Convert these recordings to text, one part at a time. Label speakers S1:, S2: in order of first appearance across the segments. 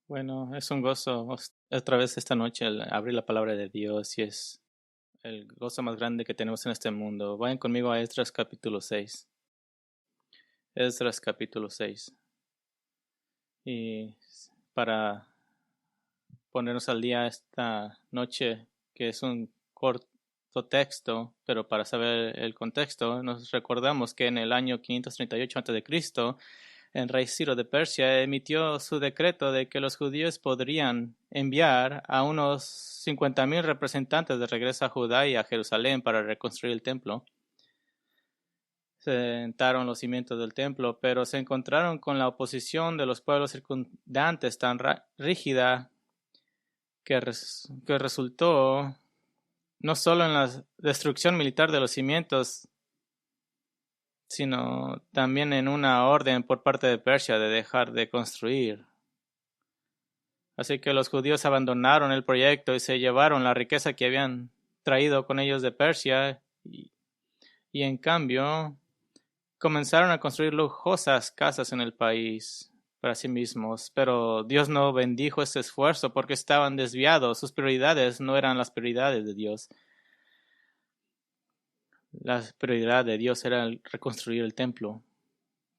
S1: Bueno, es un gozo otra vez esta noche el abrir la palabra de Dios y es el gozo más grande que tenemos en este mundo. Vayan conmigo a Esdras capítulo 6. Esdras capítulo 6. Y para ponernos al día esta noche, que es un corto texto, pero para saber el contexto, nos recordamos que en el año 538 a.C., el rey Ciro de Persia emitió su decreto de que los judíos podrían enviar a unos 50,000 representantes de regreso a Judá y a Jerusalén para reconstruir el templo. Sentaron los cimientos del templo, pero se encontraron con la oposición de los pueblos circundantes tan rígida que resultó no solo en la destrucción militar de los cimientos, sino también en una orden por parte de Persia de dejar de construir. Así que los judíos abandonaron el proyecto y se llevaron la riqueza que habían traído con ellos de Persia y en cambio comenzaron a construir lujosas casas en el país para sí mismos. Pero Dios no bendijo ese esfuerzo porque estaban desviados. Sus prioridades no eran las prioridades de Dios. La prioridad de Dios era reconstruir el templo.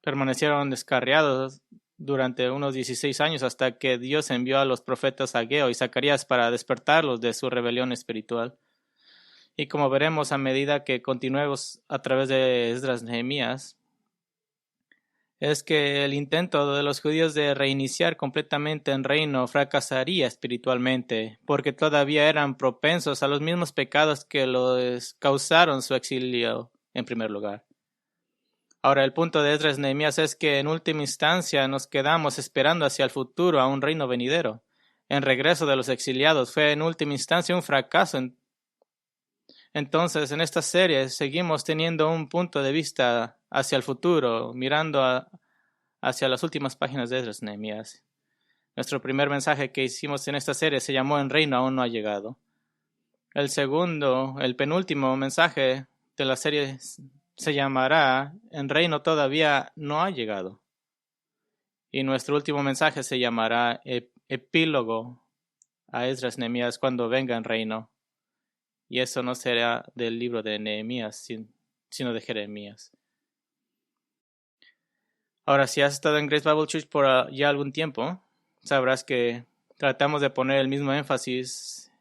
S1: Permanecieron descarriados durante unos 16 años hasta que Dios envió a los profetas Ageo y Zacarías para despertarlos de su rebelión espiritual. Y como veremos a medida que continuemos a través de Esdras Nehemías, es que el intento de los judíos de reiniciar completamente el reino fracasaría espiritualmente, porque todavía eran propensos a los mismos pecados que los causaron su exilio en primer lugar. Ahora, el punto de Esdras Nehemías es que en última instancia nos quedamos esperando hacia el futuro a un reino venidero. El regreso de los exiliados fue en última instancia un fracaso. Entonces, en esta serie seguimos teniendo un punto de vista hacia el futuro, mirando hacia las últimas páginas de Esdras Nehemías. Nuestro primer mensaje que hicimos en esta serie se llamó El reino aún no ha llegado. El segundo, el penúltimo mensaje de la serie se llamará El reino todavía no ha llegado. Y nuestro último mensaje se llamará Epílogo a Esdras Nehemías cuando venga en reino. Y eso no será del libro de Nehemías, sino de Jeremías. Ahora, si has estado en Grace Bible Church por ya algún tiempo, sabrás que tratamos de poner el mismo énfasis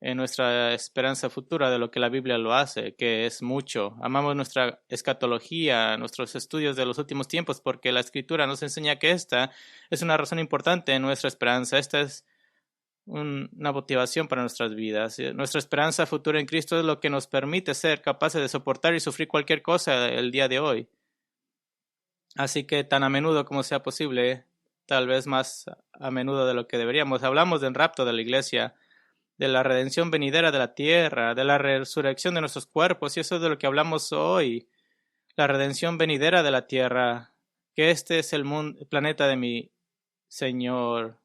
S1: en nuestra esperanza futura de lo que la Biblia lo hace, que es mucho. Amamos nuestra escatología, nuestros estudios de los últimos tiempos, porque la Escritura nos enseña que esta es una razón importante en nuestra esperanza. Esta es una motivación para nuestras vidas. Nuestra esperanza futura en Cristo es lo que nos permite ser capaces de soportar y sufrir cualquier cosa el día de hoy. Así que tan a menudo como sea posible, tal vez más a menudo de lo que deberíamos, hablamos del rapto de la iglesia, de la redención venidera de la tierra, de la resurrección de nuestros cuerpos, y eso es de lo que hablamos hoy, la redención venidera de la tierra, que este es el planeta de mi Señor,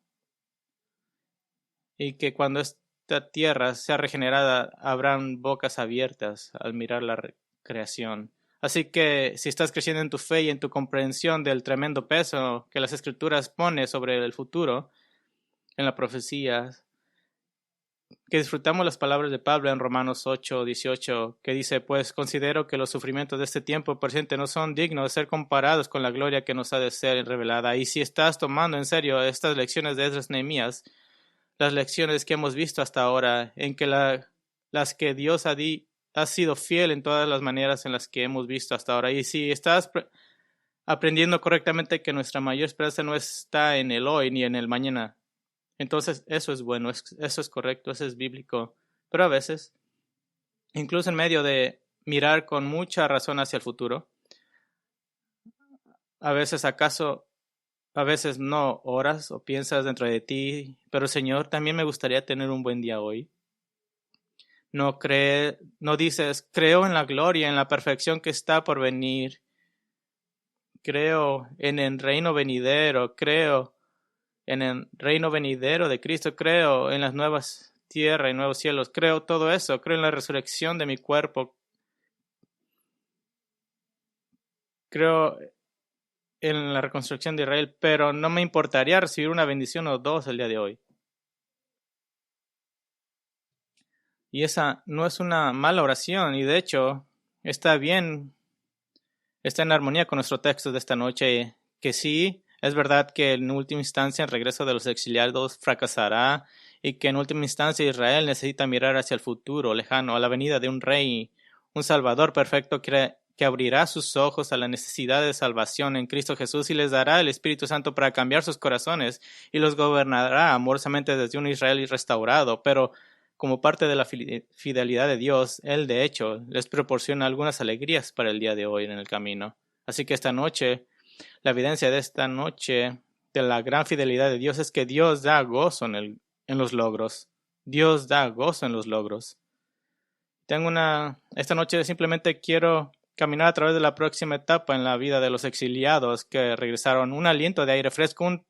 S1: y que cuando esta tierra sea regenerada, habrán bocas abiertas al mirar la creación. Así que si estás creciendo en tu fe y en tu comprensión del tremendo peso que las Escrituras pone sobre el futuro, en la profecía, que disfrutamos las palabras de Pablo en Romanos 8:18, que dice, pues considero que los sufrimientos de este tiempo presente no son dignos de ser comparados con la gloria que nos ha de ser revelada. Y si estás tomando en serio estas lecciones de Esdras Nehemías, las lecciones que hemos visto hasta ahora, en que las que Dios ha sido fiel en todas las maneras en las que hemos visto hasta ahora. Y si estás aprendiendo correctamente que nuestra mayor esperanza no está en el hoy ni en el mañana, entonces eso es bueno, eso es correcto, eso es bíblico. Pero a veces, incluso en medio de mirar con mucha razón hacia el futuro, a veces no oras o piensas dentro de ti, pero Señor, también me gustaría tener un buen día hoy. No dices, creo en la gloria, en la perfección que está por venir. Creo en el reino venidero, creo en el reino venidero de Cristo, creo en las nuevas tierras y nuevos cielos, creo todo eso, creo en la resurrección de mi cuerpo, creo en la reconstrucción de Israel, pero no me importaría recibir una bendición o dos el día de hoy. Y esa no es una mala oración, y de hecho está bien, está en armonía con nuestro texto de esta noche, que sí, es verdad que en última instancia el regreso de los exiliados fracasará y que en última instancia Israel necesita mirar hacia el futuro lejano, a la venida de un rey, un salvador perfecto que abrirá sus ojos a la necesidad de salvación en Cristo Jesús y les dará el Espíritu Santo para cambiar sus corazones y los gobernará amorosamente desde un Israel restaurado, pero como parte de la fidelidad de Dios, Él de hecho les proporciona algunas alegrías para el día de hoy en el camino. Así que esta noche, la evidencia de esta noche de la gran fidelidad de Dios es que Dios da gozo en los logros. Dios da gozo en los logros. Esta noche simplemente quiero caminar a través de la próxima etapa en la vida de los exiliados que regresaron, un aliento de aire fresco, un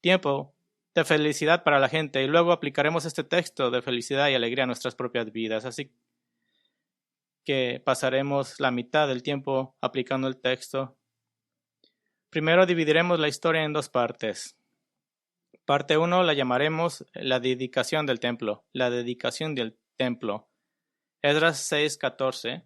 S1: tiempo de felicidad para la gente, y luego aplicaremos este texto de felicidad y alegría a nuestras propias vidas. Así que pasaremos la mitad del tiempo aplicando el texto. Primero dividiremos la historia en dos partes. Parte 1 la llamaremos la dedicación del templo. La dedicación del templo. Esdras 6:14.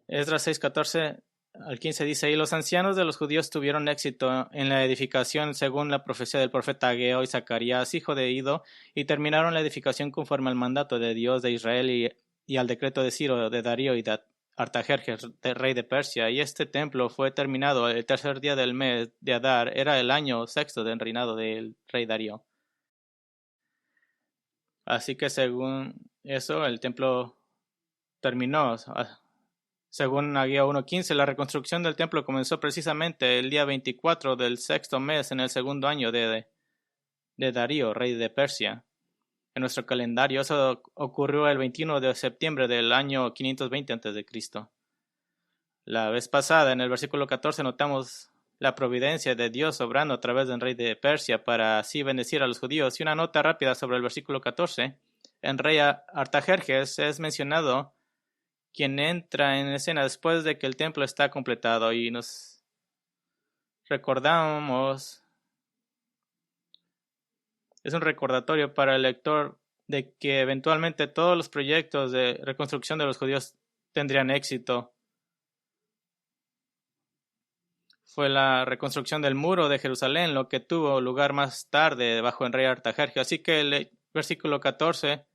S1: Esdras 6:14 al 15 dice: Y los ancianos de los judíos tuvieron éxito en la edificación según la profecía del profeta Ageo y Zacarías, hijo de Ido, y terminaron la edificación conforme al mandato de Dios de Israel y al decreto de Ciro, de Darío y de Artajerjes, rey de Persia. Y este templo fue terminado el tercer día del mes de Adar, era el año sexto del reinado del rey Darío. Así que según eso, el templo terminó. Según Ageo 1:15, la reconstrucción del templo comenzó precisamente el día 24 del sexto mes en el segundo año de Darío, rey de Persia. En nuestro calendario eso ocurrió el 21 de septiembre del año 520 a.C. La vez pasada, en el versículo 14, notamos la providencia de Dios obrando a través del rey de Persia para así bendecir a los judíos. Y una nota rápida sobre el versículo 14. En rey Artajerjes es mencionado quien entra en escena después de que el templo está completado, y nos recordamos, es un recordatorio para el lector de que eventualmente todos los proyectos de reconstrucción de los judíos tendrían éxito. Fue la reconstrucción del muro de Jerusalén lo que tuvo lugar más tarde bajo el rey Artajerjes. Así que el versículo 14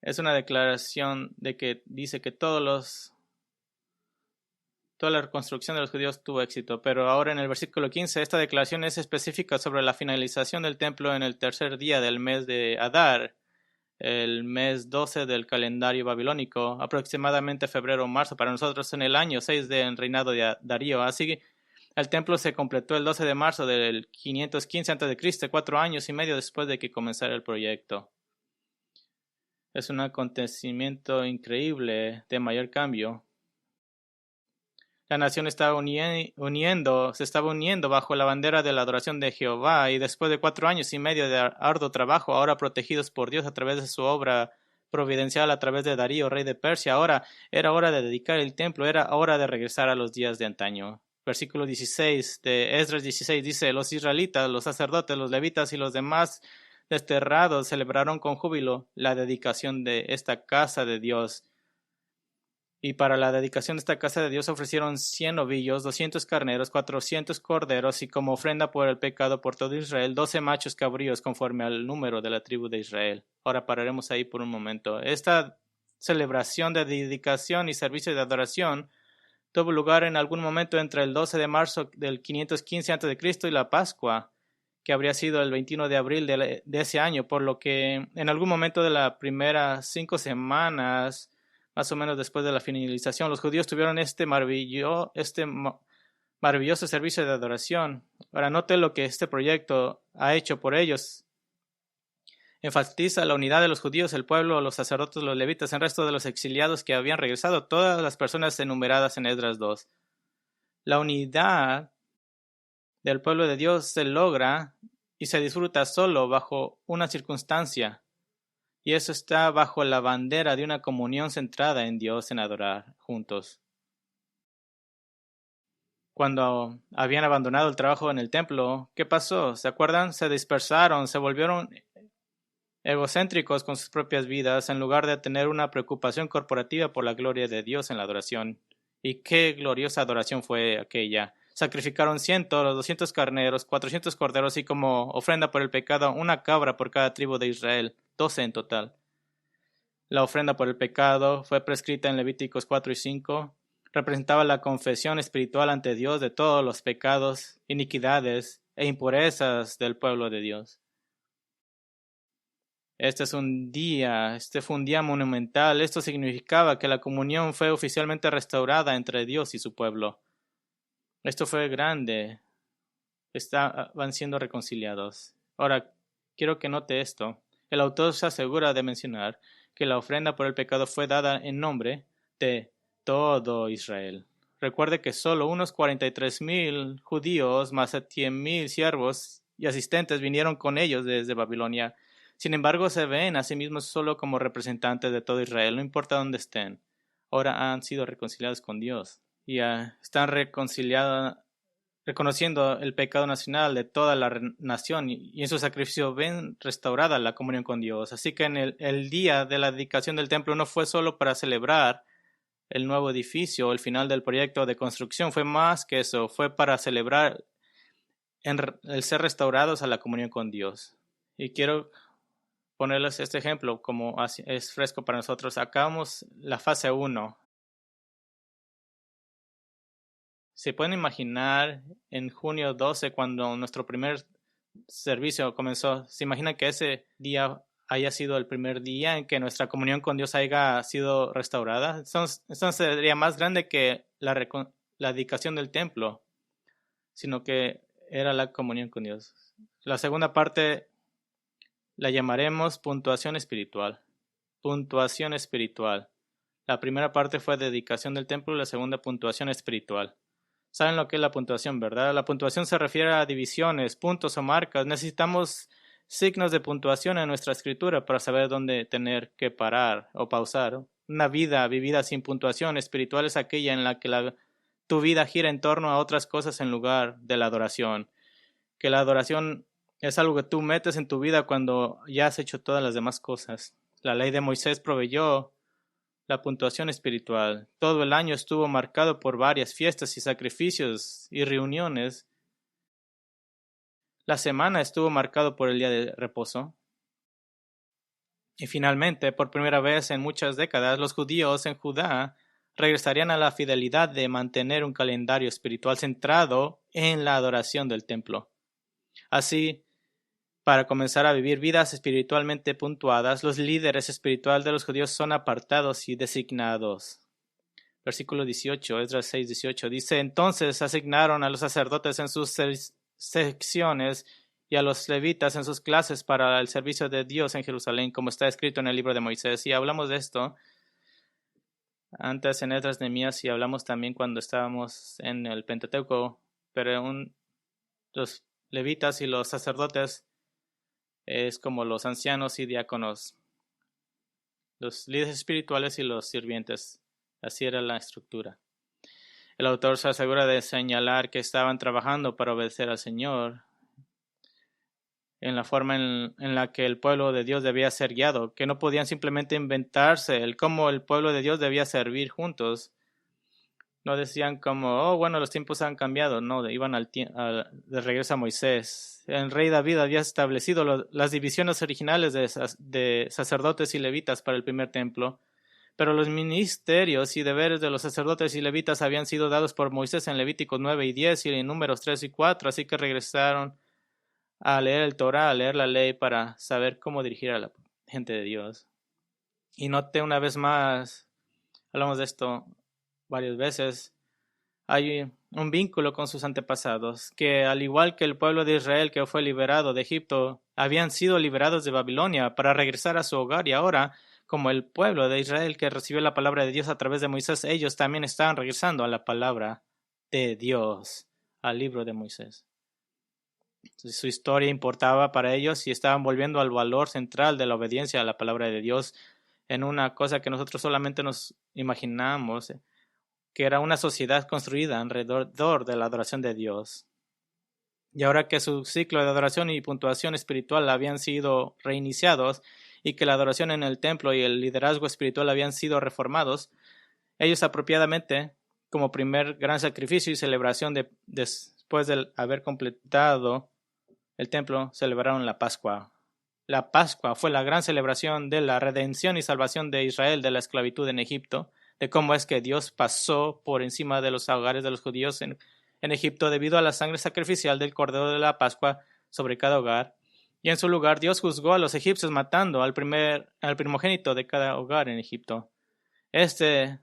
S1: es una declaración de que dice que toda la reconstrucción de los judíos tuvo éxito, pero ahora en el versículo 15 esta declaración es específica sobre la finalización del templo en el tercer día del mes de Adar, el mes 12 del calendario babilónico, aproximadamente febrero o marzo para nosotros, en el año 6 del reinado de Darío. Así que el templo se completó el 12 de marzo del 515 a.C., 4 años y medio después de que comenzara el proyecto. Es un acontecimiento increíble de mayor cambio. La nación estaba se estaba uniendo bajo la bandera de la adoración de Jehová, y después de 4 años y medio de arduo trabajo, ahora protegidos por Dios a través de su obra providencial a través de Darío, rey de Persia, ahora era hora de dedicar el templo, era hora de regresar a los días de antaño. Versículo 16 de Esdras 16 dice: Los israelitas, los sacerdotes, los levitas y los demás desterrados celebraron con júbilo la dedicación de esta casa de Dios. Y para la dedicación de esta casa de Dios ofrecieron 100 novillos, 200 carneros, 400 corderos, y como ofrenda por el pecado por todo Israel, 12 machos cabríos conforme al número de la tribu de Israel. Ahora pararemos ahí por un momento. Esta celebración de dedicación y servicio de adoración tuvo lugar en algún momento entre el 12 de marzo del 515 a.C. y la Pascua, que habría sido el 21 de abril de ese año, por lo que en algún momento de las primeras 5 semanas, más o menos después de la finalización, los judíos tuvieron este maravilloso servicio de adoración. Ahora note lo que este proyecto ha hecho por ellos. Enfatiza la unidad de los judíos, el pueblo, los sacerdotes, los levitas, el resto de los exiliados que habían regresado, todas las personas enumeradas en Esdras 2. La unidad del pueblo de Dios se logra y se disfruta solo bajo una circunstancia, y eso está bajo la bandera de una comunión centrada en Dios, en adorar juntos. cuando habían abandonado el trabajo en el templo, ¿qué pasó? ¿Se acuerdan? Se dispersaron, se volvieron egocéntricos con sus propias vidas en lugar de tener una preocupación corporativa por la gloria de Dios en la adoración. Y qué gloriosa adoración fue aquella. Sacrificaron 100 toros, 200 carneros, 400 corderos y como ofrenda por el pecado una cabra por cada tribu de Israel, 12 en total. La ofrenda por el pecado fue prescrita en Levíticos 4 y 5. Representaba la confesión espiritual ante Dios de todos los pecados, iniquidades e impurezas del pueblo de Dios. Este fue un día monumental. Esto significaba que la comunión fue oficialmente restaurada entre Dios y su pueblo. Esto fue grande. Van siendo reconciliados. Ahora, quiero que note esto. El autor se asegura de mencionar que la ofrenda por el pecado fue dada en nombre de todo Israel. Recuerde que solo unos 43,000 judíos más 100,000 siervos y asistentes vinieron con ellos desde Babilonia. Sin embargo, se ven a sí mismos solo como representantes de todo Israel, no importa dónde estén. Ahora han sido reconciliados con Dios y están reconociendo el pecado nacional de toda la nación y en su sacrificio ven restaurada la comunión con Dios. Así que en el día de la dedicación del templo no fue solo para celebrar el nuevo edificio o el final del proyecto de construcción, fue más que eso, fue para celebrar el ser restaurados a la comunión con Dios. Y quiero ponerles este ejemplo como es fresco para nosotros. Acabamos la fase 1. ¿Se pueden imaginar en junio 12 cuando nuestro primer servicio comenzó? ¿Se imaginan que ese día haya sido el primer día en que nuestra comunión con Dios haya sido restaurada? Entonces sería más grande que la dedicación del templo, sino que era la comunión con Dios. La segunda parte la llamaremos puntuación espiritual. Puntuación espiritual. La primera parte fue dedicación del templo y la segunda puntuación espiritual. Saben lo que es la puntuación, ¿verdad? La puntuación se refiere a divisiones, puntos o marcas. Necesitamos signos de puntuación en nuestra escritura para saber dónde tener que parar o pausar. Una vida vivida sin puntuación espiritual es aquella en la que tu vida gira en torno a otras cosas en lugar de la adoración. Que la adoración es algo que tú metes en tu vida cuando ya has hecho todas las demás cosas. La ley de Moisés proveyó la puntuación espiritual. Todo el año estuvo marcado por varias fiestas y sacrificios y reuniones. La semana estuvo marcado por el día de reposo. Y finalmente, por primera vez en muchas décadas, los judíos en Judá regresarían a la fidelidad de mantener un calendario espiritual centrado en la adoración del templo. Así, para comenzar a vivir vidas espiritualmente puntuadas, los líderes espirituales de los judíos son apartados y designados. Versículo 18, Esdras 6:18, dice: Entonces asignaron a los sacerdotes en sus secciones y a los levitas en sus clases para el servicio de Dios en Jerusalén, como está escrito en el libro de Moisés. Y hablamos de esto antes en Esdras, Nehemías, y hablamos también cuando estábamos en el Pentateuco, pero los levitas y los sacerdotes es como los ancianos y diáconos, los líderes espirituales y los sirvientes. Así era la estructura. El autor se asegura de señalar que estaban trabajando para obedecer al Señor en la forma en la que el pueblo de Dios debía ser guiado, que no podían simplemente inventarse el cómo el pueblo de Dios debía servir juntos. No decían como, bueno, los tiempos han cambiado. No, iban de regreso a Moisés. El rey David había establecido las divisiones originales de sacerdotes y levitas para el primer templo, pero los ministerios y deberes de los sacerdotes y levitas habían sido dados por Moisés en Levíticos 9 y 10 y en Números 3 y 4, así que regresaron a leer el Torah, a leer la ley para saber cómo dirigir a la gente de Dios. Y note una vez más, hablamos de esto varias veces, hay un vínculo con sus antepasados, que al igual que el pueblo de Israel que fue liberado de Egipto, habían sido liberados de Babilonia para regresar a su hogar y ahora, como el pueblo de Israel que recibió la palabra de Dios a través de Moisés, ellos también estaban regresando a la palabra de Dios, al libro de Moisés. Entonces, su historia importaba para ellos y estaban volviendo al valor central de la obediencia a la palabra de Dios en una cosa que nosotros solamente nos imaginamos que era una sociedad construida alrededor de la adoración de Dios. Y ahora que su ciclo de adoración y puntuación espiritual habían sido reiniciados y que la adoración en el templo y el liderazgo espiritual habían sido reformados, ellos apropiadamente, como primer gran sacrificio y celebración después de haber completado el templo, celebraron la Pascua. La Pascua fue la gran celebración de la redención y salvación de Israel de la esclavitud en Egipto, de cómo es que Dios pasó por encima de los hogares de los judíos en Egipto debido a la sangre sacrificial del Cordero de la Pascua sobre cada hogar, y en su lugar Dios juzgó a los egipcios matando al primogénito de cada hogar en Egipto. Este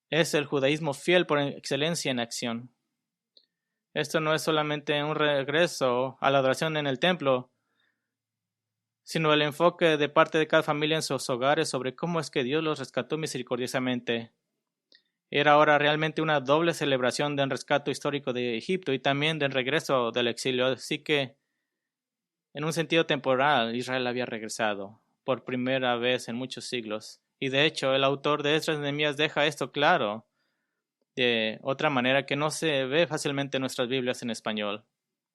S1: es el judaísmo fiel por excelencia en acción. Esto no es solamente un regreso a la adoración en el templo, sino el enfoque de parte de cada familia en sus hogares sobre cómo es que Dios los rescató misericordiosamente. Era ahora realmente una doble celebración del rescate histórico de Egipto y también del regreso del exilio, así que en un sentido temporal Israel había regresado por primera vez en muchos siglos. Y de hecho el autor de Esdras y Nehemías deja esto claro de otra manera que no se ve fácilmente en nuestras Biblias en español.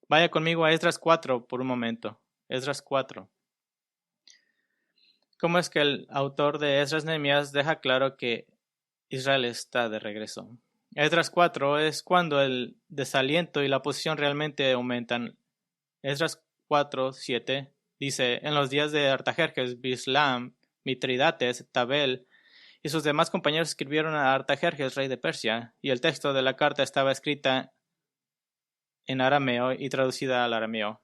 S1: Vaya conmigo a Esdras 4 por un momento. Esdras 4. ¿Cómo es que el autor de Esdras y Nehemías deja claro que Israel está de regreso? Esdras 4 es cuando el desaliento y la oposición realmente aumentan. Esdras 4:7 dice: en los días de Artajerjes, Bislam, Mitridates, Tabel y sus demás compañeros escribieron a Artajerjes, rey de Persia, y el texto de la carta estaba escrita en arameo y traducida al arameo.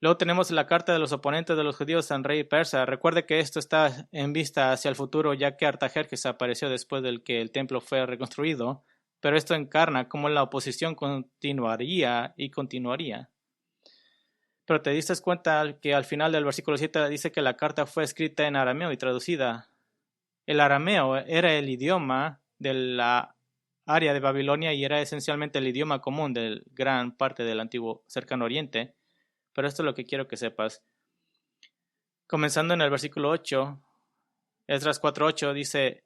S1: Luego tenemos la carta de los oponentes de los judíos al rey persa. Recuerde que esto está en vista hacia el futuro, ya que Artajerjes apareció después de que el templo fue reconstruido, pero esto encarna cómo la oposición continuaría y continuaría. Pero te diste cuenta que al final del versículo 7 dice que la carta fue escrita en arameo y traducida. El arameo era el idioma de la área de Babilonia y era esencialmente el idioma común de gran parte del antiguo cercano oriente. Pero esto es lo que quiero que sepas. Comenzando en el versículo 8, Esdras 4:8 dice: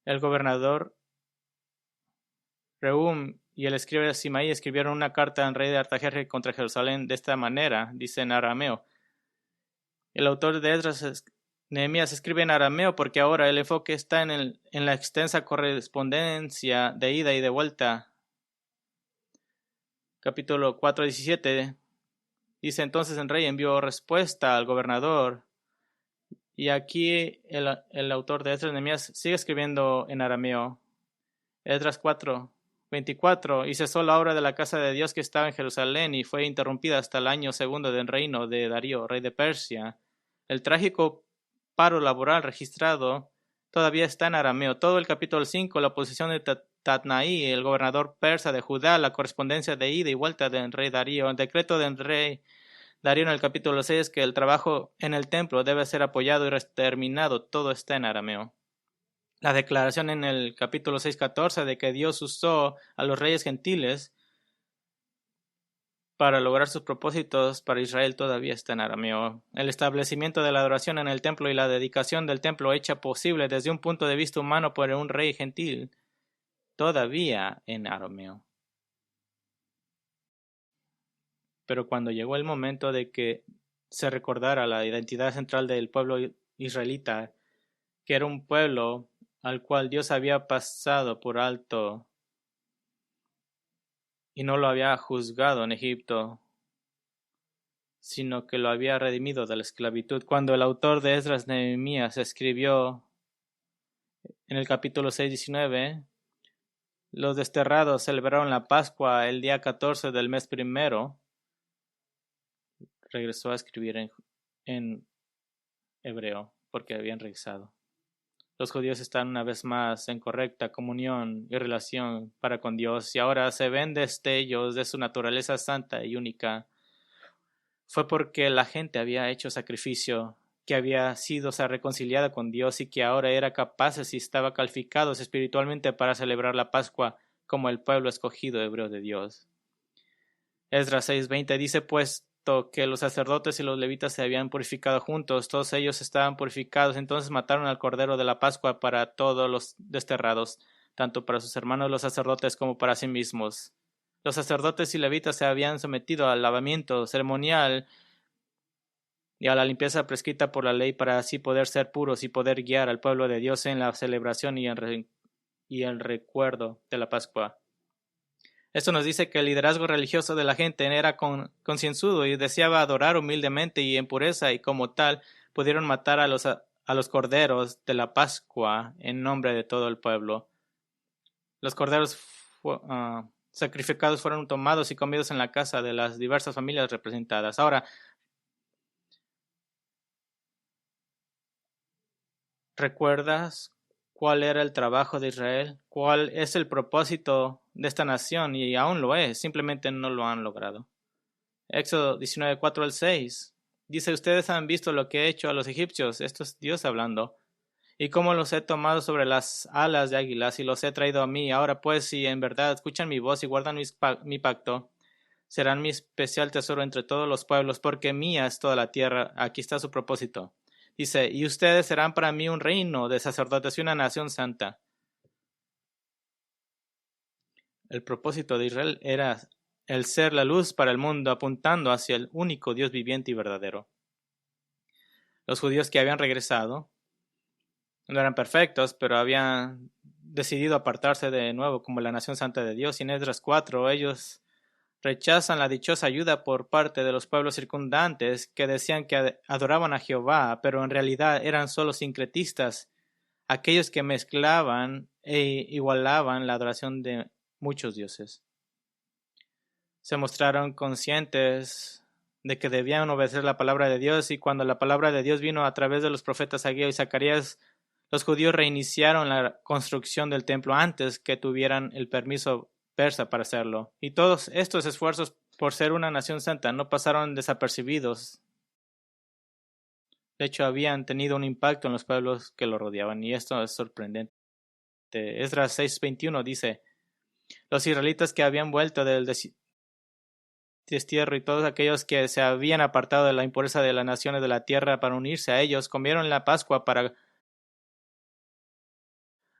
S1: el gobernador Rehum y el escriba Simaí escribieron una carta al rey de Artajerjes contra Jerusalén de esta manera, dice en arameo. El autor de Esdras Nehemías escribe en arameo porque ahora el enfoque está en la extensa correspondencia de ida y de vuelta. Capítulo 4:17 dice: entonces el rey envió respuesta al gobernador. Y aquí el autor de Esdras Nehemías sigue escribiendo en arameo. Esdras 4:24: y cesó la obra de la casa de Dios que estaba en Jerusalén y fue interrumpida hasta el año segundo del reino de Darío, rey de Persia. El trágico paro laboral registrado todavía está en arameo. Todo el capítulo 5, la oposición de Tatnaí, el gobernador persa de Judá, la correspondencia de ida y vuelta del rey Darío, el decreto del rey Darío en el capítulo 6, que el trabajo en el templo debe ser apoyado y terminado, todo está en arameo. La declaración en el capítulo 6:14 de que Dios usó a los reyes gentiles para lograr sus propósitos para Israel todavía está en arameo. El establecimiento de la adoración en el templo y la dedicación del templo hecha posible desde un punto de vista humano por un rey gentil todavía en arameo. Pero cuando llegó el momento de que se recordara la identidad central del pueblo israelita, que era un pueblo al cual Dios había pasado por alto y no lo había juzgado en Egipto, sino que lo había redimido de la esclavitud. Cuando el autor de Esdras Nehemías escribió en el capítulo 6:19, los desterrados celebraron la Pascua el día 14 del mes primero, regresó a escribir en hebreo porque habían regresado. Los judíos están una vez más en correcta comunión y relación para con Dios y ahora se ven destellos de su naturaleza santa y única. Fue porque la gente había hecho sacrificio, que había sido reconciliada con Dios y que ahora era capaces y estaba calificados espiritualmente para celebrar la Pascua como el pueblo escogido hebreo de Dios. Esdras 6:20 dice: pues visto que los sacerdotes y los levitas se habían purificado juntos, todos ellos estaban purificados, entonces mataron al Cordero de la Pascua para todos los desterrados, tanto para sus hermanos los sacerdotes como para sí mismos. Los sacerdotes y levitas se habían sometido al lavamiento ceremonial y a la limpieza prescrita por la ley para así poder ser puros y poder guiar al pueblo de Dios en la celebración y el recuerdo de la Pascua. Esto nos dice que el liderazgo religioso de la gente era concienzudo y deseaba adorar humildemente y en pureza, y como tal pudieron matar a los corderos de la Pascua en nombre de todo el pueblo. Los corderos sacrificados fueron tomados y comidos en la casa de las diversas familias representadas. Ahora, ¿recuerdas cuál era el trabajo de Israel? ¿Cuál es el propósito de esta nación? Y aún lo es, simplemente no lo han logrado. Éxodo 19, 4 al 6. Dice, ustedes han visto lo que he hecho a los egipcios, esto es Dios hablando, y cómo los he tomado sobre las alas de águilas y los he traído a mí. Ahora pues, si en verdad escuchan mi voz y guardan mi pacto, serán mi especial tesoro entre todos los pueblos, porque mía es toda la tierra. Aquí está su propósito. Dice, y ustedes serán para mí un reino de sacerdotes y una nación santa. El propósito de Israel era el ser la luz para el mundo, apuntando hacia el único Dios viviente y verdadero. Los judíos que habían regresado no eran perfectos, pero habían decidido apartarse de nuevo como la nación santa de Dios. Y en Esdras 4, ellos rechazan la dichosa ayuda por parte de los pueblos circundantes que decían que adoraban a Jehová, pero en realidad eran solo sincretistas, aquellos que mezclaban e igualaban la adoración de muchos dioses. Se mostraron conscientes de que debían obedecer la palabra de Dios, y cuando la palabra de Dios vino a través de los profetas Ageo y Zacarías, los judíos reiniciaron la construcción del templo antes que tuvieran el permiso persa para hacerlo. Y todos estos esfuerzos por ser una nación santa no pasaron desapercibidos. De hecho, habían tenido un impacto en los pueblos que lo rodeaban, y esto es sorprendente. Esdras 6:21 dice, los israelitas que habían vuelto del destierro y todos aquellos que se habían apartado de la impureza de las naciones de la tierra para unirse a ellos, comieron la Pascua para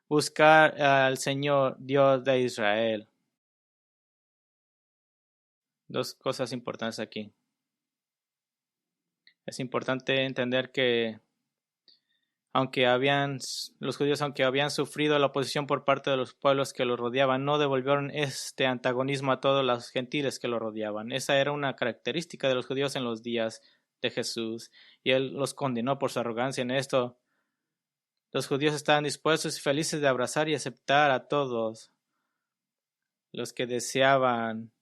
S1: buscar al Señor Dios de Israel. Dos cosas importantes aquí. Es importante entender que los judíos, aunque habían sufrido la oposición por parte de los pueblos que los rodeaban, no devolvieron este antagonismo a todos los gentiles que los rodeaban. Esa era una característica de los judíos en los días de Jesús, y él los condenó por su arrogancia en esto. Los judíos estaban dispuestos y felices de abrazar y aceptar a todos los que deseaban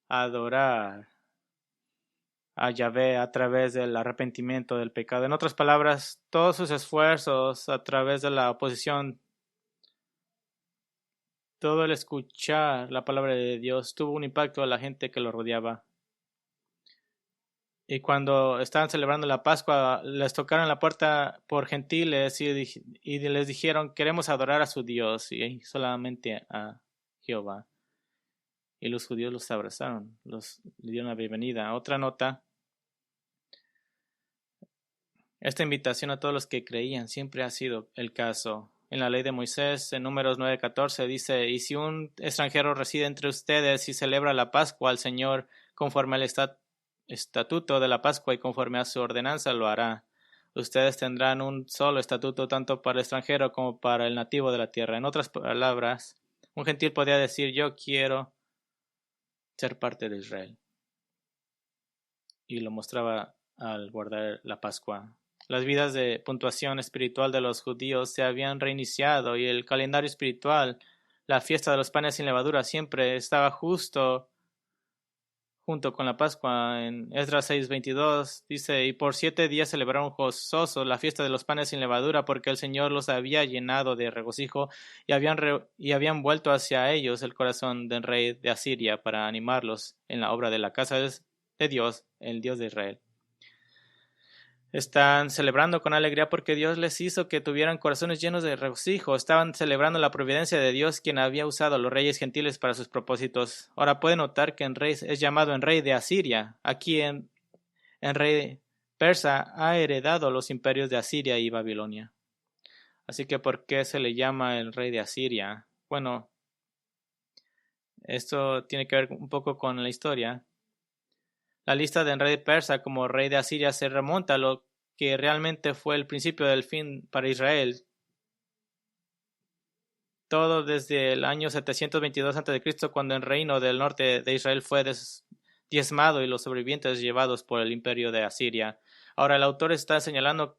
S1: adorar a Yahvé a través del arrepentimiento del pecado. En otras palabras, todos sus esfuerzos a través de la oposición, todo el escuchar la palabra de Dios tuvo un impacto a la gente que lo rodeaba. Y cuando estaban celebrando la Pascua, les tocaron la puerta por gentiles y les dijeron, queremos adorar a su Dios y solamente a Jehová. Y los judíos los abrazaron, le dieron la bienvenida. Otra nota. Esta invitación a todos los que creían siempre ha sido el caso. En la ley de Moisés, en Números 9:14, dice, y si un extranjero reside entre ustedes y celebra la Pascua al Señor conforme al estatuto de la Pascua y conforme a su ordenanza, lo hará. Ustedes tendrán un solo estatuto tanto para el extranjero como para el nativo de la tierra. En otras palabras, un gentil podía decir, yo quiero ser parte de Israel. Y lo mostraba al guardar la Pascua. Las vidas de puntuación espiritual de los judíos se habían reiniciado y el calendario espiritual, la fiesta de los panes sin levadura, siempre estaba junto con la Pascua. En Esdras 6:22 dice, y por 7 días celebraron gozosos la fiesta de los panes sin levadura, porque el Señor los había llenado de regocijo y habían vuelto hacia ellos el corazón del rey de Asiria para animarlos en la obra de la casa de Dios, el Dios de Israel. Están celebrando con alegría porque Dios les hizo que tuvieran corazones llenos de regocijo. Estaban celebrando la providencia de Dios, quien había usado a los reyes gentiles para sus propósitos. Ahora pueden notar que el rey es llamado en rey de Asiria. Aquí el rey persa ha heredado los imperios de Asiria y Babilonia. Así que, ¿por qué se le llama el rey de Asiria? Bueno, esto tiene que ver un poco con la historia. La lista del rey persa como rey de Asiria se remonta a lo que realmente fue el principio del fin para Israel. Todo desde el año 722 a.C., cuando el reino del norte de Israel fue diezmado y los sobrevivientes llevados por el imperio de Asiria. Ahora el autor está señalando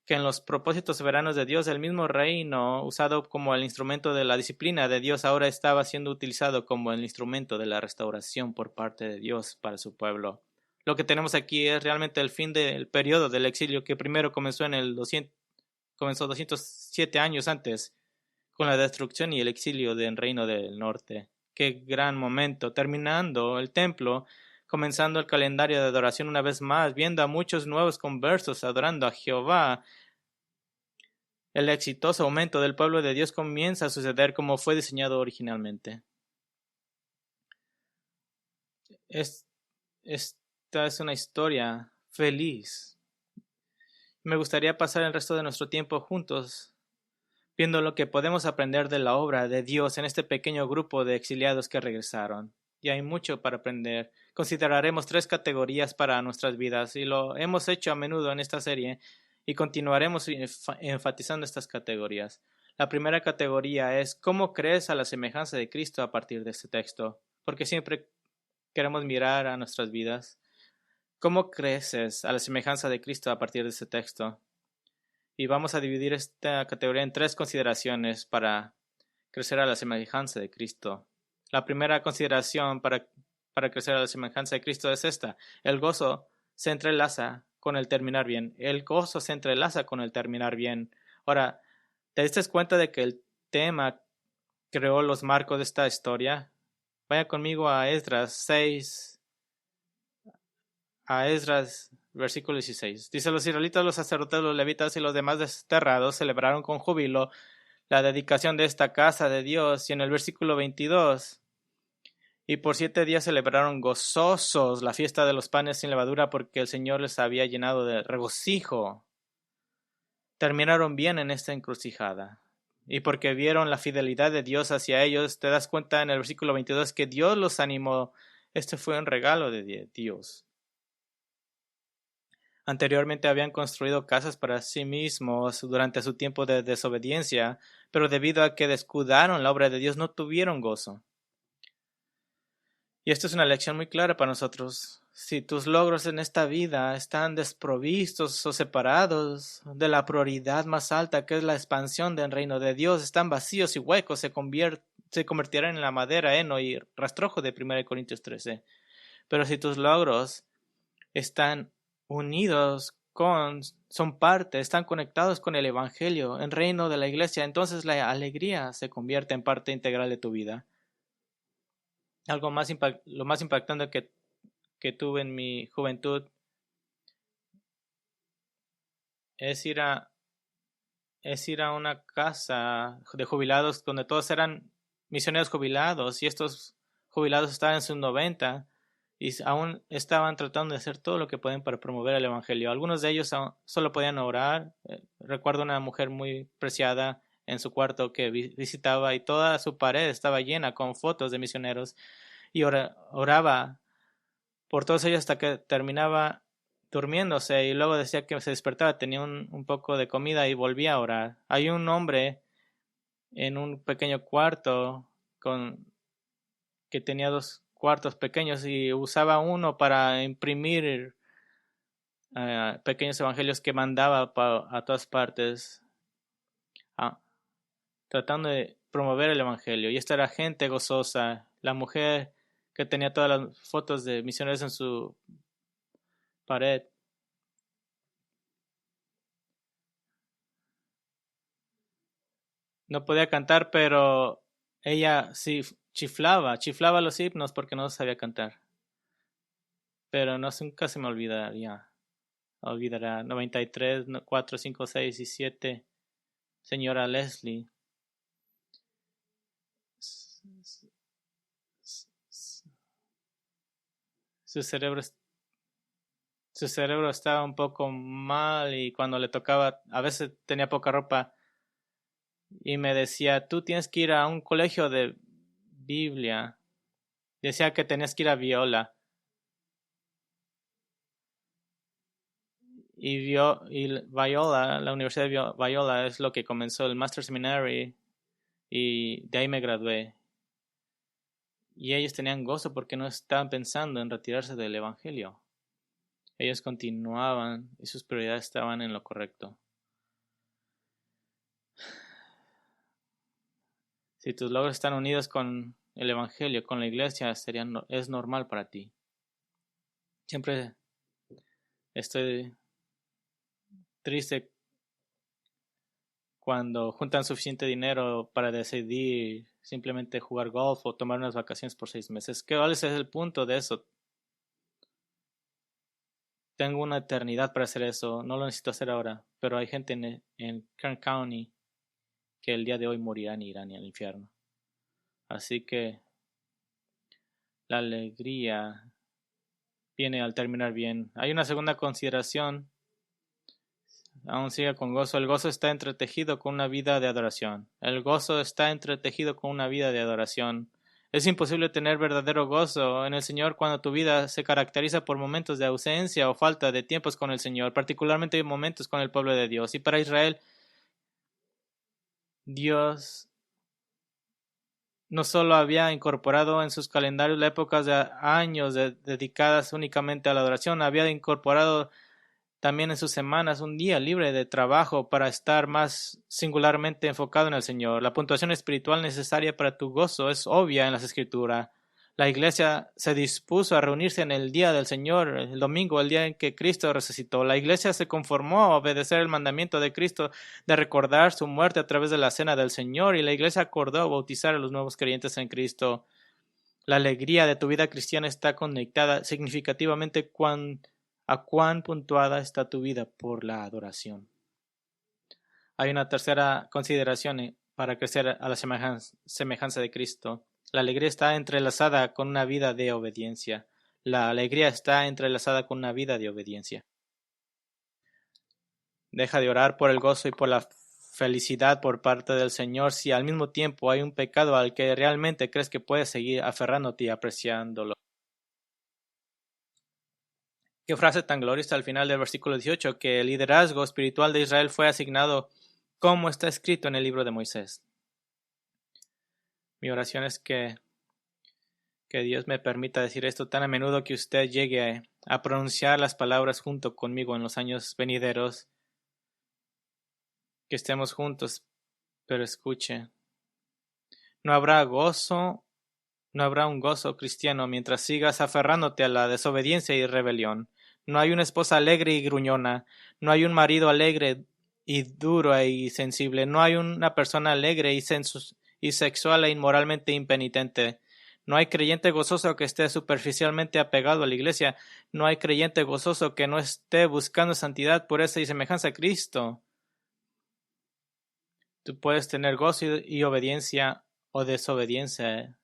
S1: que en los propósitos soberanos de Dios, el mismo reino usado como el instrumento de la disciplina de Dios ahora estaba siendo utilizado como el instrumento de la restauración por parte de Dios para su pueblo. Lo que tenemos aquí es realmente el fin del periodo del exilio que primero comenzó en el 207 años antes, con la destrucción y el exilio del reino del norte. Qué gran momento, terminando el templo, comenzando el calendario de adoración una vez más, viendo a muchos nuevos conversos adorando a Jehová. El exitoso aumento del pueblo de Dios comienza a suceder como fue diseñado originalmente. Esta es una historia feliz. Me gustaría pasar el resto de nuestro tiempo juntos, viendo lo que podemos aprender de la obra de Dios en este pequeño grupo de exiliados que regresaron. Y hay mucho para aprender. Consideraremos 3 categorías para nuestras vidas y lo hemos hecho a menudo en esta serie y continuaremos enfatizando estas categorías. La primera categoría es ¿cómo crees a la semejanza de Cristo a partir de este texto? Porque siempre queremos mirar a nuestras vidas. ¿Cómo creces a la semejanza de Cristo a partir de este texto? Y vamos a dividir esta categoría en 3 consideraciones para crecer a la semejanza de Cristo. La primera consideración para crecer a la semejanza de Cristo es esta. El gozo se entrelaza con el terminar bien. El gozo se entrelaza con el terminar bien. Ahora, ¿te diste cuenta de que el tema creó los marcos de esta historia? Vaya conmigo a Esdras 6, a Esdras, versículo 16. Dice: los israelitas, los sacerdotes, los levitas y los demás desterrados celebraron con júbilo la dedicación de esta casa de Dios. Y en el versículo 22, y por 7 días celebraron gozosos la fiesta de los panes sin levadura, porque el Señor les había llenado de regocijo. Terminaron bien en esta encrucijada. Y porque vieron la fidelidad de Dios hacia ellos, te das cuenta en el versículo 22 que Dios los animó. Este fue un regalo de Dios. Anteriormente habían construido casas para sí mismos durante su tiempo de desobediencia, pero debido a que descuidaron la obra de Dios no tuvieron gozo. Y esto es una lección muy clara para nosotros. Si tus logros en esta vida están desprovistos o separados de la prioridad más alta, que es la expansión del reino de Dios, están vacíos y huecos, se convertirán en la madera, heno y rastrojo de 1 Corintios 13. Pero si tus logros están unidos son parte, están conectados con el Evangelio, el reino de la iglesia, entonces la alegría se convierte en parte integral de tu vida. Lo más impactante que tuve en mi juventud es ir a una casa de jubilados donde todos eran misioneros jubilados y estos jubilados estaban en sus 90 y aún estaban tratando de hacer todo lo que pueden para promover el evangelio. Algunos de ellos solo podían orar. Recuerdo una mujer muy preciada en su cuarto que visitaba y toda su pared estaba llena con fotos de misioneros y oraba por todos ellos hasta que terminaba durmiéndose y luego decía que se despertaba, tenía un poco de comida y volvía a orar. Hay un hombre en un pequeño cuarto que tenía 2 cuartos pequeños y usaba uno para imprimir pequeños evangelios que mandaba a todas partes, ah, tratando de promover el evangelio. Y esta era gente gozosa. La mujer que tenía todas las fotos de misioneros en su pared. No podía cantar, pero ella sí chiflaba los himnos porque no sabía cantar. Pero no, nunca se me olvidará 93, 4, 5, 6 y 7. Señora Leslie. Su cerebro Su cerebro estaba un poco mal y cuando le tocaba, a veces tenía poca ropa y me decía, tú tienes que ir a un colegio de Biblia. Decía que tenías que ir a Viola. Y Viola, la Universidad de Viola es lo que comenzó el Master Seminary y de ahí me gradué. Y ellos tenían gozo porque no estaban pensando en retirarse del Evangelio. Ellos continuaban y sus prioridades estaban en lo correcto. Si tus logros están unidos con el Evangelio, con la iglesia, es normal para ti. Siempre estoy triste cuando juntan suficiente dinero para decidir simplemente jugar golf o tomar unas vacaciones por 6 meses. ¿Cuál es el punto de eso? Tengo una eternidad para hacer eso, no lo necesito hacer ahora, pero hay gente en Kern County que el día de hoy morirán y irán al infierno. Así que la alegría viene al terminar bien. Hay una segunda consideración. Aún sigue con gozo. El gozo está entretejido con una vida de adoración. El gozo está entretejido con una vida de adoración. Es imposible tener verdadero gozo en el Señor cuando tu vida se caracteriza por momentos de ausencia o falta de tiempos con el Señor, particularmente momentos con el pueblo de Dios. Y para Israel, Dios no solo había incorporado en sus calendarios las épocas de años dedicadas únicamente a la adoración, había incorporado también en sus semanas un día libre de trabajo para estar más singularmente enfocado en el Señor. La puntuación espiritual necesaria para tu gozo es obvia en las Escrituras. La iglesia se dispuso a reunirse en el día del Señor, el domingo, el día en que Cristo resucitó. La iglesia se conformó a obedecer el mandamiento de Cristo de recordar su muerte a través de la cena del Señor, y la iglesia acordó bautizar a los nuevos creyentes en Cristo. La alegría de tu vida cristiana está conectada significativamente a cuán puntuada está tu vida por la adoración. Hay una tercera consideración para crecer a la semejanza de Cristo. La alegría está entrelazada con una vida de obediencia. La alegría está entrelazada con una vida de obediencia. Deja de orar por el gozo y por la felicidad por parte del Señor si al mismo tiempo hay un pecado al que realmente crees que puedes seguir aferrándote y apreciándolo. Qué frase tan gloriosa al final del versículo 18, que el liderazgo espiritual de Israel fue asignado como está escrito en el libro de Moisés. Mi oración es que Dios me permita decir esto tan a menudo que usted llegue a pronunciar las palabras junto conmigo en los años venideros, que estemos juntos, pero escuche, no habrá un gozo cristiano mientras sigas aferrándote a la desobediencia y rebelión. No hay una esposa alegre y gruñona, no hay un marido alegre y duro y sensible, no hay una persona alegre y sexual e inmoralmente impenitente. No hay creyente gozoso que esté superficialmente apegado a la iglesia. No hay creyente gozoso que no esté buscando santidad, pureza y semejanza a Cristo. Tú puedes tener gozo y obediencia o desobediencia.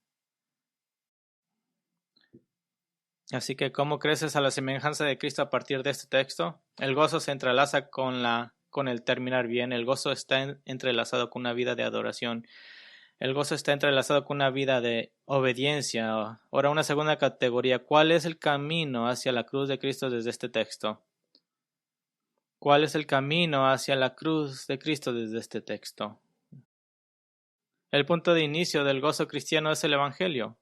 S1: Así que, ¿cómo creces a la semejanza de Cristo a partir de este texto? El gozo se entrelaza con el terminar bien. El gozo está entrelazado con una vida de adoración. El gozo está entrelazado con una vida de obediencia. Ahora, una segunda categoría. ¿Cuál es el camino hacia la cruz de Cristo desde este texto? ¿Cuál es el camino hacia la cruz de Cristo desde este texto? El punto de inicio del gozo cristiano es el Evangelio.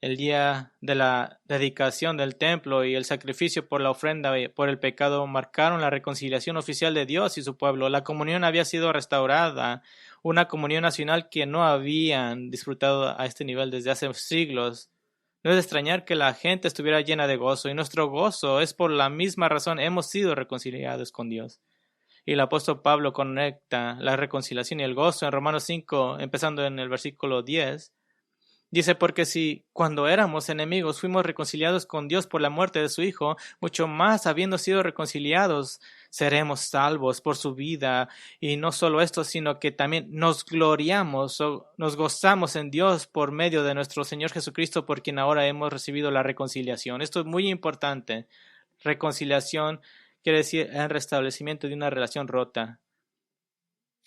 S1: El día de la dedicación del templo y el sacrificio por la ofrenda por el pecado marcaron la reconciliación oficial de Dios y su pueblo. La comunión había sido restaurada, una comunión nacional que no habían disfrutado a este nivel desde hace siglos. No es de extrañar que la gente estuviera llena de gozo, y nuestro gozo es por la misma razón hemos sido reconciliados con Dios. Y el apóstol Pablo conecta la reconciliación y el gozo en Romanos 5, empezando en el versículo 10. Dice, porque si cuando éramos enemigos fuimos reconciliados con Dios por la muerte de su Hijo, mucho más habiendo sido reconciliados, seremos salvos por su vida. Y no solo esto, sino que también nos gloriamos o nos gozamos en Dios por medio de nuestro Señor Jesucristo, por quien ahora hemos recibido la reconciliación. Esto es muy importante. Reconciliación quiere decir el restablecimiento de una relación rota.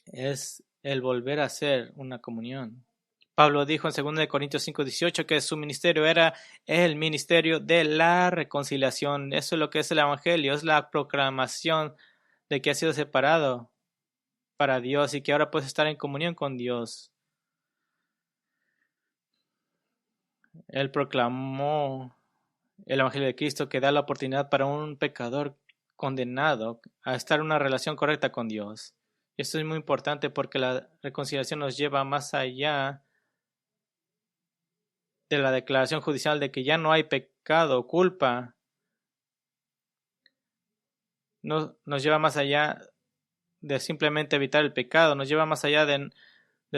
S1: Es el volver a hacer una comunión. Pablo dijo en 2 Corintios 5:18 que su ministerio era el ministerio de la reconciliación. Eso es lo que es el Evangelio, es la proclamación de que ha sido separado para Dios y que ahora puedes estar en comunión con Dios. Él proclamó el Evangelio de Cristo que da la oportunidad para un pecador condenado a estar en una relación correcta con Dios. Esto es muy importante porque la reconciliación nos lleva más allá de la declaración judicial de que ya no hay pecado o culpa. No, nos lleva más allá de simplemente evitar el pecado, nos lleva más allá de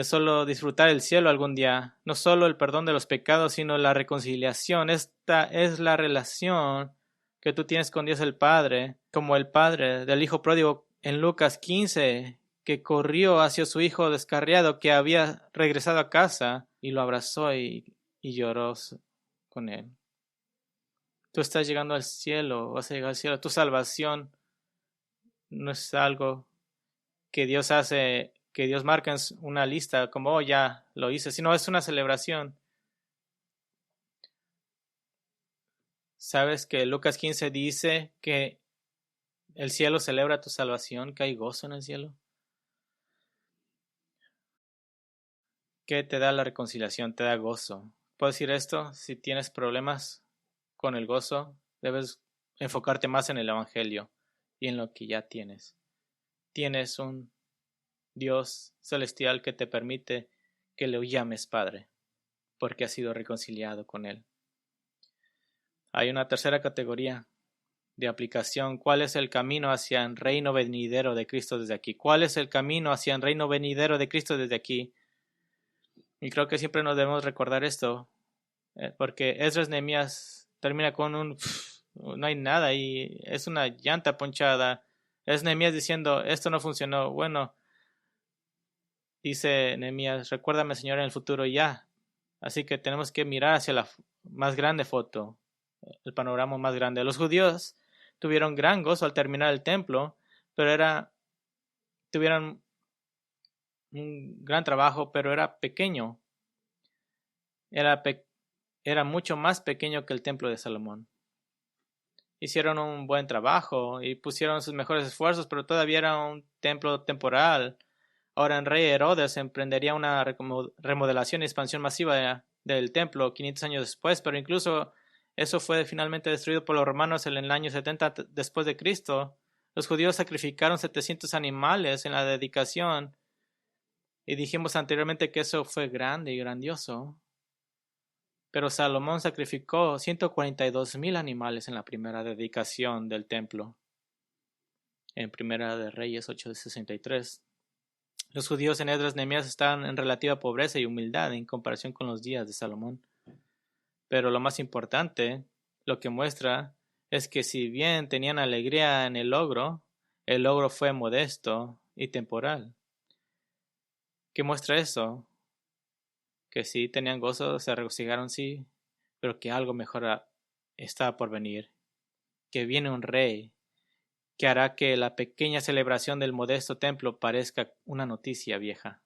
S1: solo disfrutar el cielo algún día. No solo el perdón de los pecados, sino la reconciliación. Esta es la relación que tú tienes con Dios el Padre, como el Padre del Hijo pródigo en Lucas 15, que corrió hacia su hijo descarriado que había regresado a casa y lo abrazó y lloró con él. Tú estás llegando al cielo, vas a llegar al cielo. Tu salvación no es algo que Dios hace, que Dios marca en una lista como, oh, ya lo hice, sino es una celebración. ¿Sabes que Lucas 15 dice que el cielo celebra tu salvación, que hay gozo en el cielo? ¿Qué te da la reconciliación? Te da gozo. ¿Puedo decir esto? Si tienes problemas con el gozo, debes enfocarte más en el Evangelio y en lo que ya tienes. Tienes un Dios celestial que te permite que le llames Padre, porque has sido reconciliado con Él. Hay una tercera categoría de aplicación. ¿Cuál es el camino hacia el reino venidero de Cristo desde aquí? ¿Cuál es el camino hacia el reino venidero de Cristo desde aquí? Y creo que siempre nos debemos recordar esto, porque Esdras Nehemías termina con no hay nada y es una llanta ponchada. Es Nehemías diciendo, esto no funcionó. Bueno, dice Nehemías, recuérdame, Señor, en el futuro ya. Así que tenemos que mirar hacia la más grande foto, el panorama más grande. Los judíos tuvieron gran gozo al terminar el templo, pero tuvieron un gran trabajo, pero era pequeño. Era mucho más pequeño que el templo de Salomón. Hicieron un buen trabajo y pusieron sus mejores esfuerzos, pero todavía era un templo temporal. Ahora el rey Herodes emprendería una remodelación y expansión masiva del templo 500 años después, pero incluso eso fue finalmente destruido por los romanos en el año 70 después de Cristo. Los judíos sacrificaron 700 animales en la dedicación y dijimos anteriormente que eso fue grande y grandioso. Pero Salomón sacrificó 142,000 animales en la primera dedicación del templo, en Primera de Reyes 8:63. Los judíos en Esdras Nehemías estaban en relativa pobreza y humildad en comparación con los días de Salomón. Pero lo más importante, lo que muestra, es que si bien tenían alegría en el logro fue modesto y temporal. ¿Qué muestra eso? Que sí tenían gozo, se regocijaron, sí, pero que algo mejor está por venir, que viene un rey que hará que la pequeña celebración del modesto templo parezca una noticia vieja.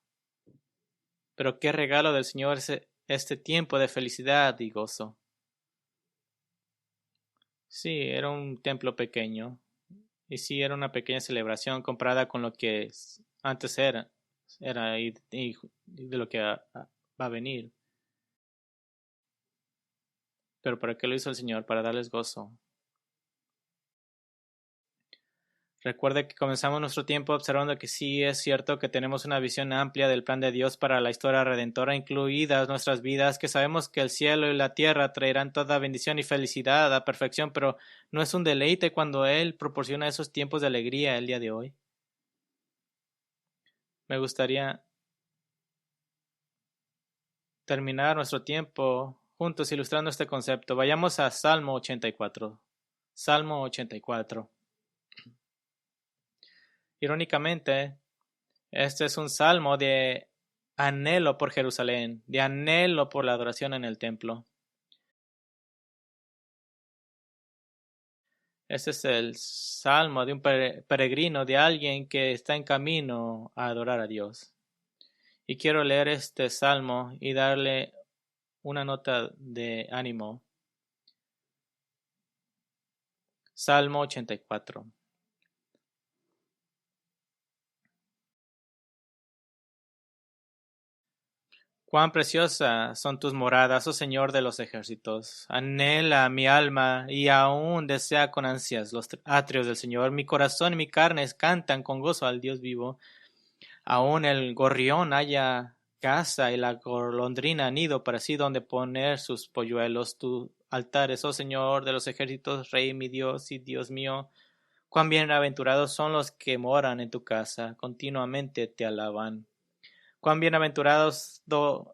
S1: Pero qué regalo del Señor es este tiempo de felicidad y gozo. Sí, era un templo pequeño, y sí era una pequeña celebración comparada con lo que antes era y de lo que va a venir. Pero ¿para qué lo hizo el Señor? Para darles gozo. Recuerde que comenzamos nuestro tiempo observando que sí es cierto que tenemos una visión amplia del plan de Dios para la historia redentora, incluidas nuestras vidas, que sabemos que el cielo y la tierra traerán toda bendición y felicidad a perfección, pero no es un deleite cuando Él proporciona esos tiempos de alegría el día de hoy. Me gustaría terminar nuestro tiempo juntos ilustrando este concepto. Vayamos a Salmo 84. Salmo 84. Irónicamente, este es un salmo de anhelo por Jerusalén, de anhelo por la adoración en el templo. Este es el salmo de un peregrino, de alguien que está en camino a adorar a Dios. Y quiero leer este salmo y darle una nota de ánimo. Salmo 84. Cuán preciosas son tus moradas, oh Señor de los ejércitos. Anhela mi alma y aún desea con ansias los atrios del Señor. Mi corazón y mi carne cantan con gozo al Dios vivo. Aún el gorrión halla casa y la golondrina nido para sí donde poner sus polluelos. Tus altares, oh Señor de los ejércitos, Rey mi Dios y Dios mío. Cuán bienaventurados son los que moran en tu casa, continuamente te alaban. Cuán bienaventurados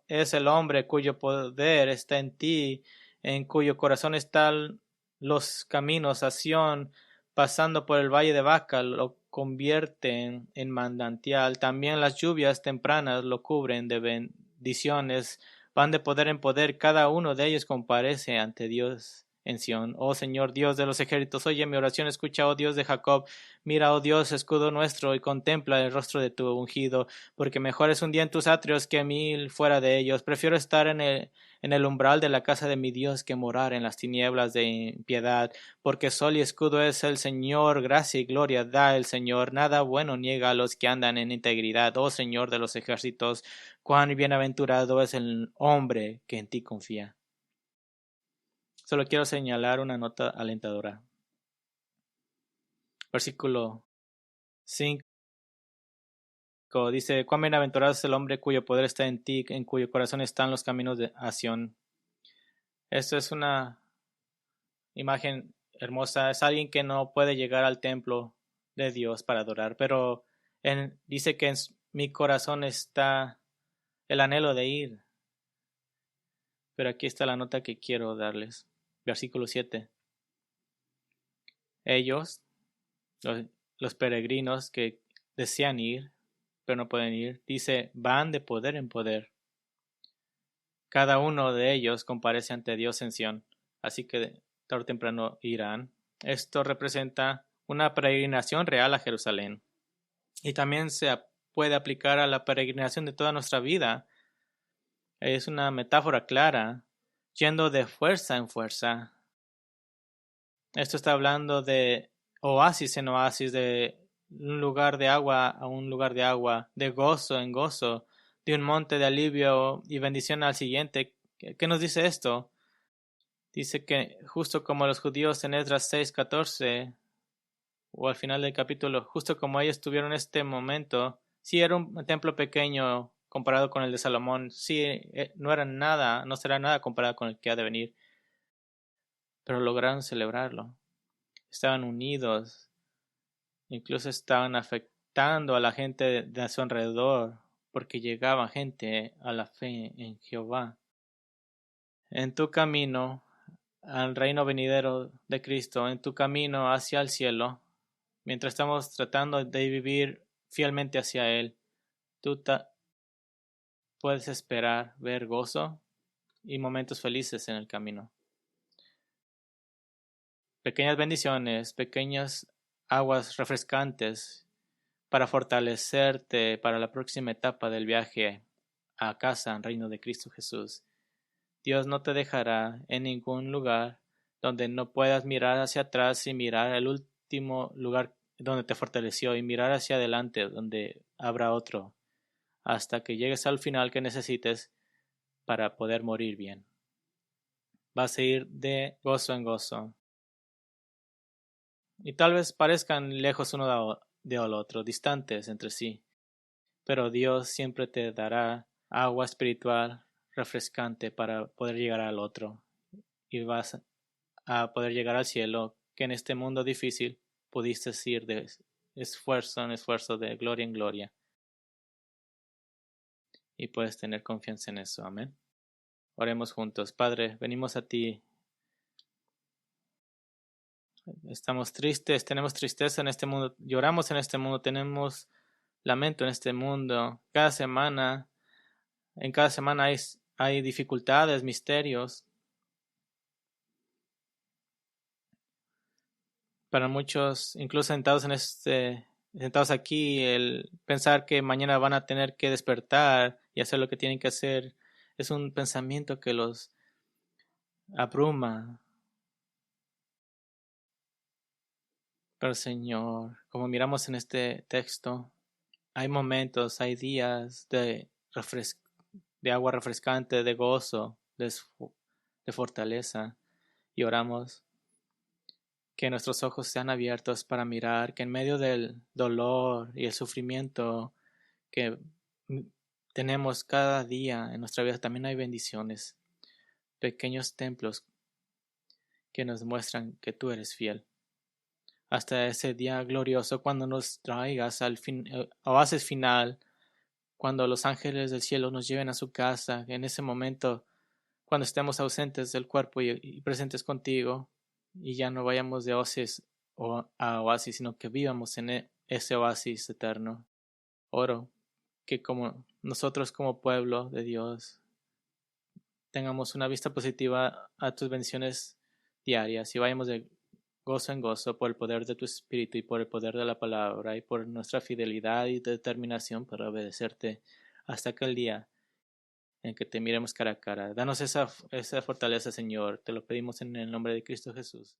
S1: es el hombre cuyo poder está en ti, en cuyo corazón están los caminos a Sión, pasando por el valle de Baca, lo convierten en manantial. También las lluvias tempranas lo cubren de bendiciones, van de poder en poder, cada uno de ellos comparece ante Dios en Sión. Oh Señor Dios de los ejércitos, oye mi oración, escucha, oh Dios de Jacob, mira, oh Dios, escudo nuestro, y contempla el rostro de tu ungido, porque mejor es un día en tus atrios que 1000 fuera de ellos. Prefiero estar en el umbral de la casa de mi Dios que morar en las tinieblas de impiedad, porque sol y escudo es el Señor, gracia y gloria da el Señor, nada bueno niega a los que andan en integridad. Oh Señor de los ejércitos, cuán bienaventurado es el hombre que en ti confía. Solo quiero señalar una nota alentadora. Versículo 5. Dice, cuán bienaventurado es el hombre cuyo poder está en ti, en cuyo corazón están los caminos de Sión. Esto es una imagen hermosa. Es alguien que no puede llegar al templo de Dios para adorar, pero dice que en mi corazón está el anhelo de ir. Pero aquí está la nota que quiero darles. Versículo 7. Ellos, los peregrinos que desean ir, pero no pueden ir, dice, van de poder en poder. Cada uno de ellos comparece ante Dios en Sión, así que tarde o temprano irán. Esto representa una peregrinación real a Jerusalén. Y también se puede aplicar a la peregrinación de toda nuestra vida. Es una metáfora clara, yendo de fuerza en fuerza. Esto está hablando de oasis en oasis, de un lugar de agua a un lugar de agua, de gozo en gozo, de un monte de alivio y bendición al siguiente. ¿Qué nos dice esto? Dice que justo como los judíos en Esdras 6:14 o al final del capítulo, justo como ellos tuvieron este momento, sí era un templo pequeño comparado con el de Salomón, sí no era nada, no será nada comparado con el que ha de venir, pero lograron celebrarlo. Estaban unidos, incluso estaban afectando a la gente de su alrededor, porque llegaba gente a la fe en Jehová. En tu camino al reino venidero de Cristo, en tu camino hacia el cielo, mientras estamos tratando de vivir fielmente hacia Él, tú puedes esperar ver gozo y momentos felices en el camino. Pequeñas bendiciones, pequeñas aguas refrescantes para fortalecerte para la próxima etapa del viaje a casa, al reino de Cristo Jesús. Dios no te dejará en ningún lugar donde no puedas mirar hacia atrás y mirar el último lugar donde te fortaleció y mirar hacia adelante donde habrá otro, hasta que llegues al final que necesites para poder morir bien. Vas a ir de gozo en gozo. Y tal vez parezcan lejos uno del otro, distantes entre sí, pero Dios siempre te dará agua espiritual refrescante para poder llegar al otro y vas a poder llegar al cielo que en este mundo difícil pudiste ir de esfuerzo en esfuerzo, de gloria en gloria, y puedes tener confianza en eso. Amén. Oremos juntos. Padre, venimos a ti. Estamos tristes, tenemos tristeza en este mundo, lloramos en este mundo, tenemos lamento en este mundo. En cada semana hay dificultades, misterios, Para muchos, incluso sentados aquí, el pensar que mañana van a tener que despertar y hacer lo que tienen que hacer es un pensamiento que los abruma. Pero Señor, como miramos en este texto, hay momentos, hay días de agua refrescante, de gozo, de fortaleza, y oramos que nuestros ojos sean abiertos para mirar que en medio del dolor y el sufrimiento que tenemos cada día en nuestra vida también hay bendiciones, pequeños templos que nos muestran que tú eres fiel. Hasta ese día glorioso cuando nos traigas al oasis final, cuando los ángeles del cielo nos lleven a su casa, en ese momento, cuando estemos ausentes del cuerpo y presentes contigo, y ya no vayamos de oasis a oasis, sino que vivamos en ese oasis eterno. Oro que como nosotros como pueblo de Dios tengamos una vista positiva a tus bendiciones diarias y vayamos de gozo en gozo por el poder de tu Espíritu y por el poder de la palabra y por nuestra fidelidad y determinación para obedecerte hasta aquel día en que te miremos cara a cara. Danos esa fortaleza, Señor. Te lo pedimos en el nombre de Cristo Jesús.